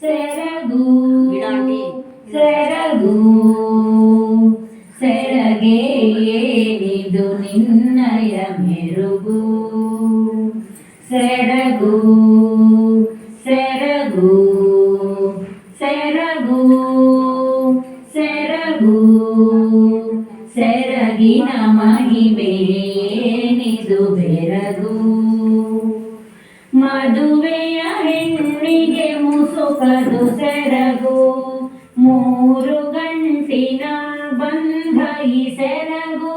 ಸೆರಗು ಸೆರಗು ಸೆರಗೆ ಏನಿದು ನಿನ್ನಯ ಮೆರುಗು ಸೆರಗು ಸೆರಗು ಸೆರಗು ಸೆರಗು ಸೆರಗಿನ ಮಹಿಮೆಯೇನಿದು ಬೆರಗು ಮದುವೆಯ ಹೆಣ್ಣಿಗೆ ಮುಸುಕದು ಸೆರಗು 3 ಗಂಟಿನ ಬಂಧ ಈ ಸೆರಗು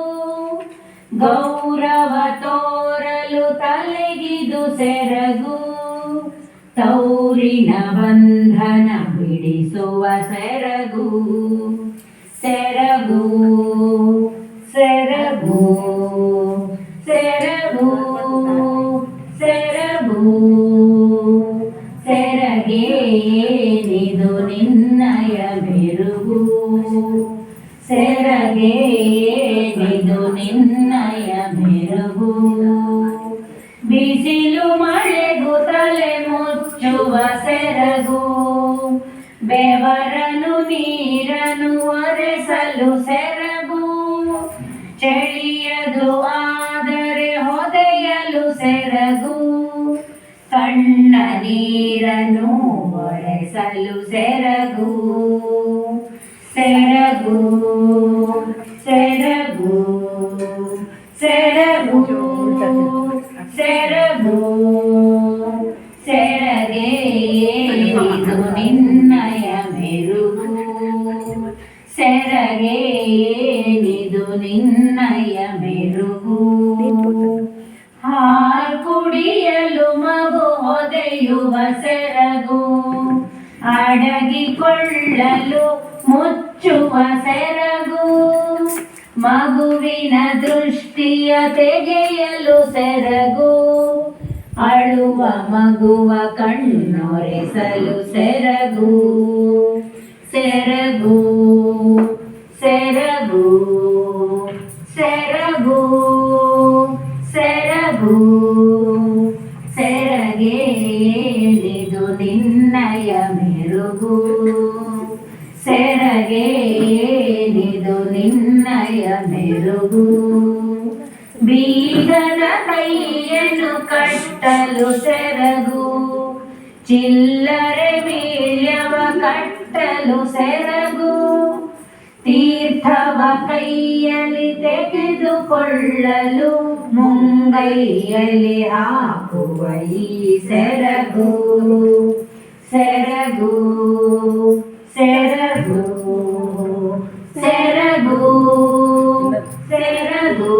ಗೌರವ ತೋರಲು ತಲೆಗಿದು ಸೆರಗು ತೌರಿನ ಬಂಧನ ಬಿಡಿಸುವ ಸೆರಗು ಸೆರಗು ಸೆರಗು ಸೆರಗು ಸೆರಗು ಸೆರಗೆ ಏನಿದು ನಿನ್ನಯ ಮೆರುಗು ಸೆರಗೆ ಏನಿದು ನಿನ್ನಯ ಮೆರುಗು ಬಿಸಿಲು ಮಳೆಗೂ ತಲೆ ಮುಚ್ಚುವ ಸೆರಗು ಬೆವರನು ನೀರನು ಒರೆಸಲು ಸೆರಗು ಚಳಿಯದು ಆದರೆ ಹೊದೆಯಲು ಸೆರಗು ಕಣ್ಣ ನೀರನ್ನು ಒರೆಸಲು ಸೆರಗು ಸೆರಗು ಸೆರಗು ಸೆರಗು ಸೆರಗು ಸೆರಗೆ ಏನಿದು ನಿನ್ನಯ ಮೆರುಗು ಸೆರಗೆ ಏನಿದು ನಿನ್ನಯ ಮೆರುಗು ಹಾಲು ಕುಡಿಯಲು ಮಗು ಹೊದೆಯುವ ಸೆರಗು ಅಡಗಿಕೊಳ್ಳಲು ಮುಚ್ಚುವ ಸೆರಗು ಮಗುವಿನ ದೃಷ್ಟಿಯ ತೆಗೆಯಲು ಸೆರಗು ಅಳುವ ಮಗುವ ಕಣ್ಣೊರೆಸಲು ಸೆರಗು ಸೆರಗು ಸೆರಗು ಸೆರಗು ಸೆರಗು ಸೆರಗೆ ಏನಿದು ನಿನ್ನಯ ಮೆರುಗು ಸೆರಗೆ ಏನಿದು ನಿನ್ನಯ ಮೆರುಗು ಬೀಗದ ಕೈಯನ್ನು ಕಟ್ಟಲು ಸೆರಗು ಚಿಲ್ಲರೆ ಬೀಳ್ಯವ ಕಟ್ಟಲು ಸೆರಗು ತೀರ್ಥವ ಕೈಯಲ್ಲಿ ತೆಗೆದುಕೊಳ್ಳಲು ಮುಂಗೈಯಲ್ಲಿ ಹಾಕುವ ಈ ಸೆರಗು ಸೆರಗು ಸೆರಗು ಸೆರಗು ಸೆರಗು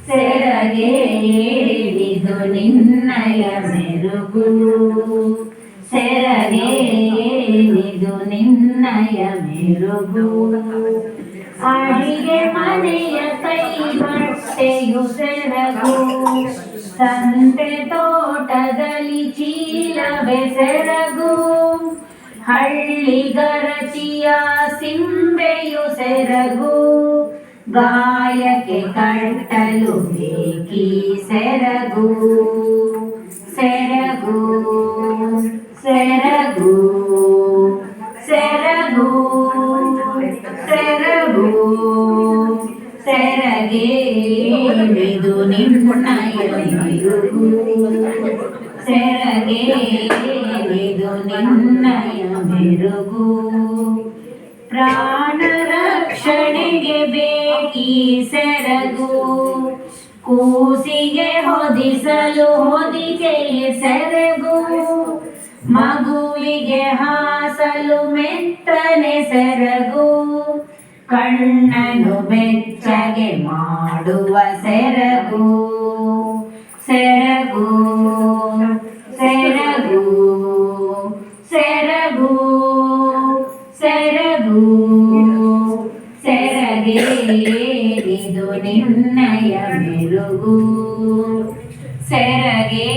ಸೆರಗೆ ಏನಿದು ನಿನ್ನಯ ಮೆರುಗು ಸೆರಗೆ ಏನಿದು ನಿನ್ನಯ ಮೆರುಗು ಅಡಿಗೆ ಮನೆಯ ಕೈ ಬಟ್ಟೆಯು ಸೆರಗು ಸಂತೆ ತೋಟದಲ್ಲಿ ಚೀಲವೇ ಸೆರಗು ಹಳ್ಳಿಗರಚಿಯ ಸಿಂಬೆಯು ಸೆರಗು ಗಾಯಕ್ಕೆ ಕಟ್ಟಲು ಬೇಕಿ ಸೆರಗು ಸೆರಗು ಸೆರಗು ಸೆರಗು ಸೆರಗು ಸೆರಗೆ ಏನಿದು ನಿನ್ನಯ ಮೆರುಗು ಸೆರಗೆ ಏನಿದು ನಿನ್ನಯ ಮೆರುಗು ಪ್ರಾಣ ರಕ್ಷಣೆಗೆ ಬೇಕಿ ಸೆರಗು ಕೂಸಿಗೆ ಹೊದಿಸಲು ಹೊದಿಕೆ ಸೆರಗು ಮಗುವಿಗೆ ಹಾಸಲು ಮೆತ್ತನೆ ಸೆರಗು ಕಣ್ಣನು ಬೆಚ್ಚಗೆ ಮಾಡುವ ಸೆರಗು ಸೆರಗು ಸೆರಗು ಸೆರಗು ಸೆರಗು ಸೆರಗೆ ಏನಿದು ನಿನ್ನಯ ಮೆರುಗು ಸೆರಗೆ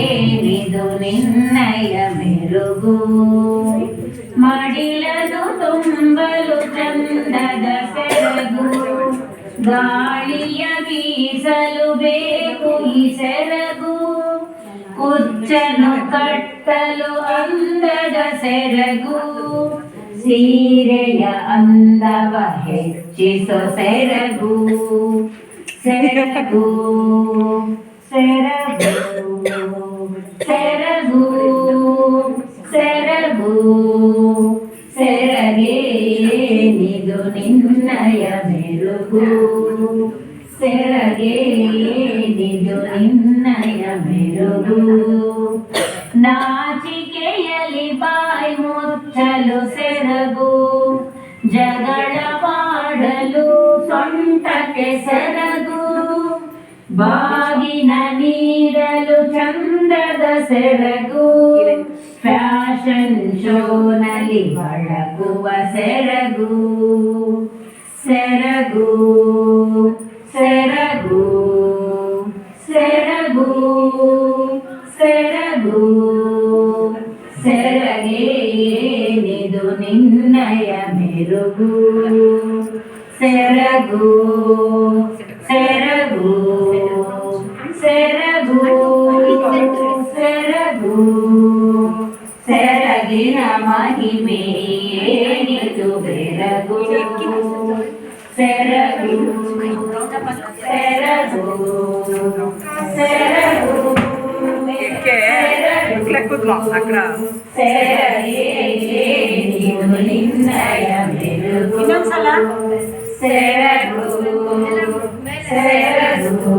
ಏನಿದು ನಿನ್ನಯ ಮೆರುಗು ಮಡಿಲನು ತುಂಬಲು ಚಂದದ ಸೆರಗು ಗಾಳಿಯ ಬೀಸಲು ಬೇಕು ಈ ಸೆರಗು ಕುಚ್ಚನು ಕಟ್ಟಲು ಅಂದದ ಸೆರಗು ಸೀರೆಯ ಅಂದವ ಹೆಚ್ಚಿಸೋ ಸೆರಗು ಸೆರಗು ಸೆರಗು ಸೆರಗು ಸೆರಗು ಸೆರಗೇನಿದು ನಿನ್ನಯ ಮೆರುಗು ಸೆರಗೇನಿದು ನಿನ್ನಯ ಮೆರುಗು ನಾಚಿಕೆಯಲಿ ಬಾಯಿ ಮುಚ್ಚಲು ಸೆರಗು ಜಗಳವಾಡಲು ಸೊಂಟಕ್ಕೆ ಸೆರಗು ಬಾಗಿನ ನೀಡಲು ಚಂದದ ಸೆರಗು ಫ್ಯಾಷನ್ ಶೋನಲ್ಲಿ ಬಳಕುವ ಸೆರಗು ಸೆರಗು ಸೆರಗು ಸೆರಗು ಸೆರಗು ಸೆರಗೇನಿದು ನಿನ್ನಯ ಮೆರುಗು ಸೆರಗು ಸೆರಗು ಸೆರಗು ಸೆರಗು ಸೆರಗಿನ ಮಹಿಮೆ ಏನಿದು ಬೆರಗು ಸೆರಗು ಸೆರಗು ಸೆರಗು ಸೆರಗೇನಿದು ನಿನ್ನಯ ಮೆರುಗು ಸೆರಗು ಸೆರಗು